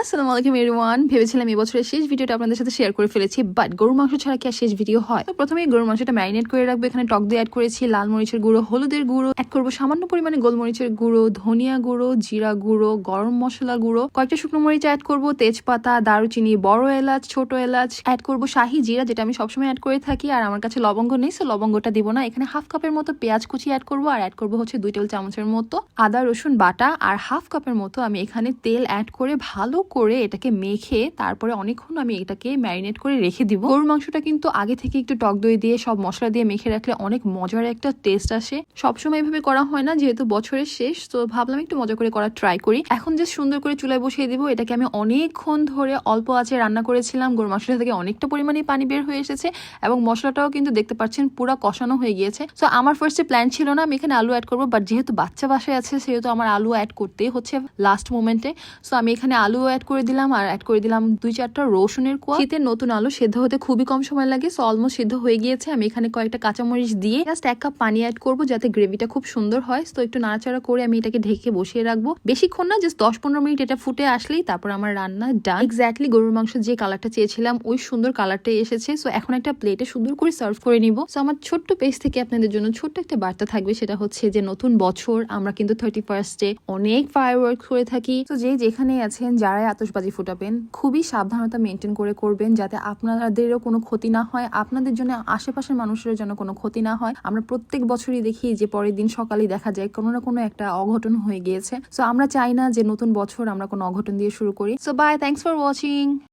আসসালামু আলাইকুম এভরিওয়ান। ভেবেছিলাম এই বছরের শেষ ভিডিওটা আপনাদের সাথে শেয়ার করে ফেলেছি, বাট গরুর মাংস ছাড়া কি আর শেষ ভিডিও হয়? তো প্রথমে গরুর মাংসটা ম্যারিনেট করে রাখবো। এখানে টক দই অ্যাড করেছি, লাল মরিচের গুঁড়ো, হলুদের গুঁড়ো অ্যাড করবো, সামান্য পরিমাণে গোলমরিচের গুঁড়ো, ধনিয়া গুঁড়ো, জিরা গুঁড়ো, গরম মশলা গুঁড়ো, কয়েকটা শুকনো মরিচ অ্যাড করবো, তেজপাতা, দারুচিনি, বড় এলাচ, ছোট এলাচ অ্যাড করবো, শাহি জিরা যেটা আমি সবসময় অ্যাড করে থাকি। আর আমার কাছে লবঙ্গ নেই, সো লবঙ্গটা দিব না। এখানে হাফ কাপের মতো পেঁয়াজ কুচি অ্যাড করবো, আর অ্যাড করবো হচ্ছে 2 টেবিল চামচের মতো আদা রসুন বাটা, আর হাফ কাপের মতো আমি এখানে তেল অ্যাড করে ভালো করে এটাকে মেখে তারপরে অনেকক্ষণ আমি এটাকে ম্যারিনেট করে রেখে দিব। গরুর মাংসটা কিন্তু আগে থেকে একটু টক দই দিয়ে সব মশলা দিয়ে মেখে রাখলে অনেক মজার একটা টেস্ট আসে। সবসময় এভাবে করা হয় না, যেহেতু বছরের শেষ, তো ভাবলাম একটু মজা করে করার ট্রাই করি। এখন যে সুন্দর করে চুলায় বসিয়ে দিব। এটাকে আমি অনেকক্ষণ ধরে অল্প আঁচে রান্না করেছিলাম। গরুর মাংসটা থেকে অনেকটা পরিমাণে পানি বের হয়ে এসেছে এবং মশলাটাও কিন্তু দেখতে পাচ্ছেন পুরো কষানো হয়ে গিয়েছে। তো আমার ফার্স্টে প্ল্যান ছিল না আমি এখানে আলু অ্যাড করবো, বাট যেহেতু বাচ্চা বাসায় আছে সেহেতু আমার আলু অ্যাড করতে হচ্ছে লাস্ট মোমেন্টে। সো আমি এখানে আলু অ্যাড করে দিলাম, আর অ্যাড করে দিলাম 2-4টা রসুনের কোয়া। শীতের নতুন আলু সেদ্ধ হতে খুবই কম সময় লাগে, সো অলমোস্ট সিদ্ধ হয়ে গিয়েছে। আমি এখানে কয়েকটা কাঁচামরিচ দিয়ে জাস্ট 1 কাপ পানি অ্যাড করবো যাতে গ্রেভিটা খুব সুন্দর হয়। তো একটু নাড়াচাড়া করে আমি এটাকে ঢেকে বসিয়ে রাখবো। বেশিক্ষণ না, জাস্ট 10-15 মিনিট এটা ফুটে আসলেই তারপর আমার রান্না ডান। এক্স্যাক্টলি গরুর মাংস যে কালারটা চেয়েছিলাম ওই সুন্দর কালারটাই এসেছে। সো এখন একটা প্লেটে সুন্দর করে সার্ভ করে নিব। সো আমার ছোট্ট পেজ থেকে আপনাদের জন্য ছোট্ট একটা বার্তা থাকবে, সেটা হচ্ছে যে নতুন বছর আমরা কিন্তু 31st-এ অনেক ফায়ারওয়ার্ক করে থাকি। তো যে যেখানে আছেন যারাই আতশবাজি ফুটাবেন খুবই সাবধানতা মেনটেন করে করবেন, যাতে আপনাদেরও কোনো ক্ষতি না হয়, আপনাদের জন্য আশেপাশের মানুষের জন্য কোনো ক্ষতি না হয়। আমরা প্রত্যেক বছরই দেখি যে পরের দিন সকালেই দেখা যায় কোনো না কোনো একটা অঘটন হয়ে গিয়েছে। সো আমরা চাই না যে নতুন বছর আমরা কোনো অঘটন দিয়ে শুরু করি। So bye, thanks for watching.